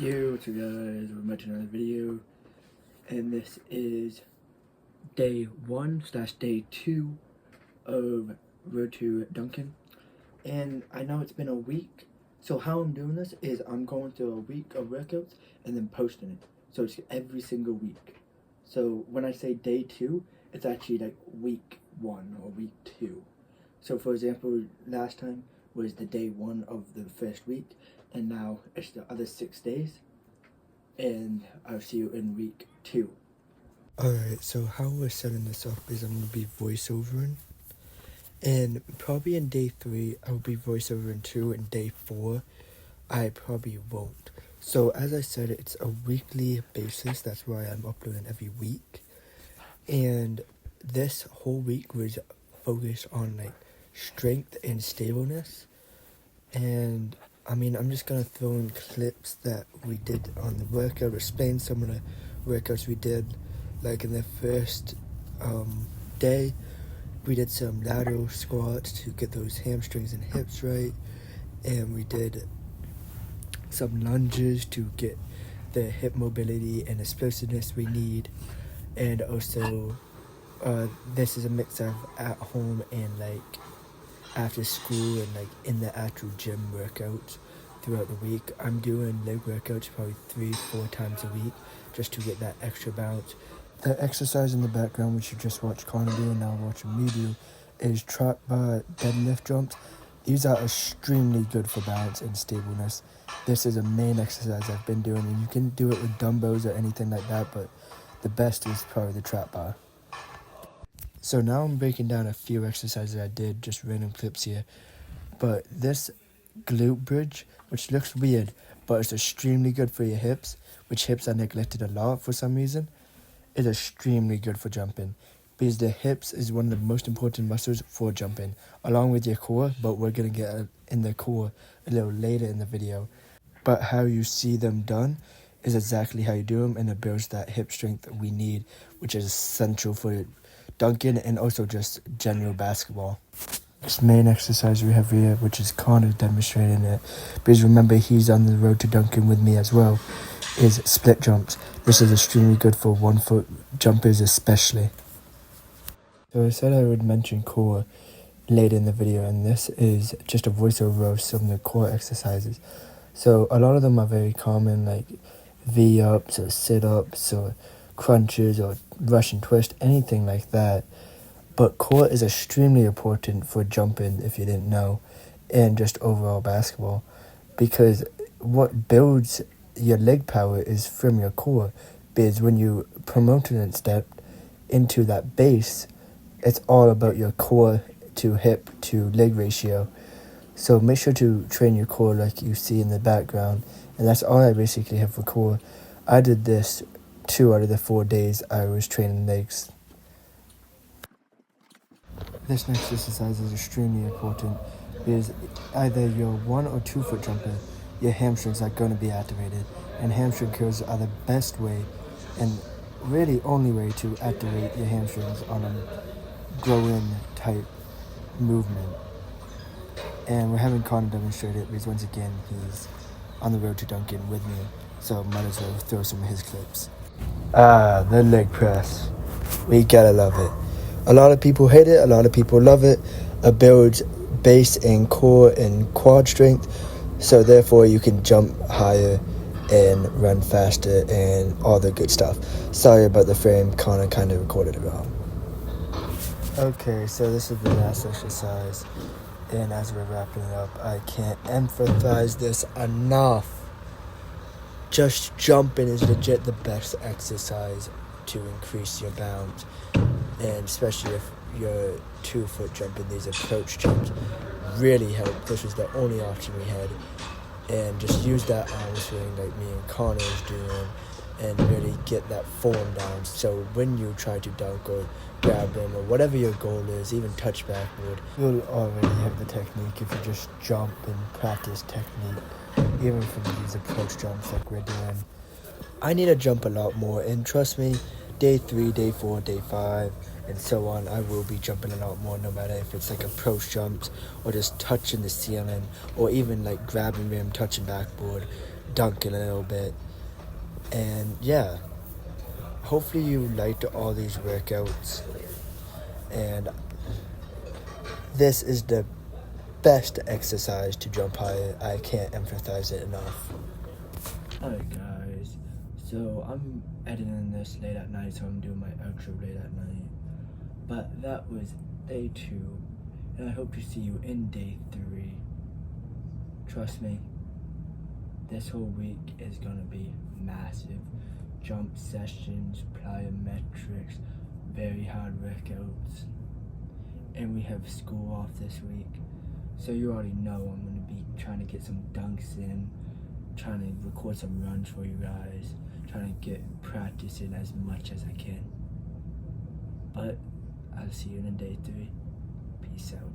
Yo, what's up guys, we're back to another video, and this is day 1 slash day 2 of Road to Duncan. And I know it's been a week, so how I'm doing this is I'm going through a week of workouts and then posting it. So it's every single week. So when I say day 2, it's actually like week 1 or week 2. So for example, last time was the day 1 of the first week, and now it's the other 6 days, and I'll see you in week 2. Alright, so how we're setting this up is I'm going to be voiceovering, and probably in day 3 I'll be voiceovering too, and day 4 I probably won't. So as I said, it's a weekly basis, that's why I'm uploading every week, and this whole week was focused on like strength and stableness. And I mean, I'm just gonna throw in clips that we did on the workout, explain some of the workouts we did. Like in the first day, we did some lateral squats to get those hamstrings and hips right, and we did some lunges to get the hip mobility and explosiveness we need. And also, this is a mix of at home and like after school and like in the actual gym workouts throughout the week. I'm doing leg workouts probably 3-4 times a week just to get that extra balance. The exercise in the background, which you just watched Connor do and now watching me do, is trap bar deadlift jumps. These are extremely good for balance and stableness. This is a main exercise I've been doing, and you can do it with dumbbells or anything like that, but the best is probably the trap bar. So now I'm breaking down a few exercises I did, just random clips here. But this glute bridge, which looks weird, but it's extremely good for your hips, which hips are neglected a lot for some reason, is extremely good for jumping. Because the hips is one of the most important muscles for jumping, along with your core, but we're going to get in the core a little later in the video. But how you see them done is exactly how you do them, and it builds that hip strength that we need, which is essential for Duncan and also just general basketball. This main exercise we have here, which is Connor demonstrating it, because remember he's on the road to Duncan with me as well, is split jumps. This is extremely good for 1 foot jumpers especially. So I said I would mention core later in the video, and this is just a voiceover of some of the core exercises. So a lot of them are very common, like V-ups or sit-ups or crunches or Russian twist, anything like that. But core is extremely important for jumping, if you didn't know, and just overall basketball, because what builds your leg power is from your core. Because when you promote and step into that base, it's all about your core to hip to leg ratio. So make sure to train your core like you see in the background, and that's all I basically have for core. I did this 2 out of the 4 days I was training legs. This next exercise is extremely important because either you're 1 or 2 foot jumper, your hamstrings are going to be activated, and hamstring curls are the best way and really only way to activate your hamstrings on a grow-in type movement. And we're having Connor demonstrate it because once again he's on the road to Duncan with me, so might as well throw some of his clips. The leg press. We gotta love it. A lot of people hate it, a lot of people love it. It builds base and core and quad strength, so therefore you can jump higher and run faster and all the good stuff. Sorry about the frame, Connor kind of recorded it wrong. Okay, so this is the last exercise, and as we're wrapping it up, I can't emphasize this enough. Just jumping is legit the best exercise to increase your balance, and especially if you're 2 foot jumping, these approach jumps really help. This was the only option we had, and just use that arm swing like me and Connor is doing, and really get that form down, so when you try to dunk or grab them or whatever your goal is, even touch backboard, you'll already have the technique if you just jump and practice technique, even from these approach jumps like we're doing. I need to jump a lot more, and trust me, day 3, day 4, day 5, and so on, I will be jumping a lot more, no matter if it's like approach jumps or just touching the ceiling or even like grabbing rim, touching backboard. dunking a little bit. And yeah, hopefully you liked all these workouts. And this is the best exercise to jump high. I can't emphasize it enough. Alright guys, so I'm editing this late at night, so I'm doing my outro late at night. But that was day 2, and I hope to see you in day 3. Trust me, this whole week is gonna be massive. Jump sessions, plyometrics, very hard workouts. And we have school off this week. So you already know I'm gonna be trying to get some dunks in, trying to record some runs for you guys, trying to get practice in as much as I can. But I'll see you in day 3. Peace out.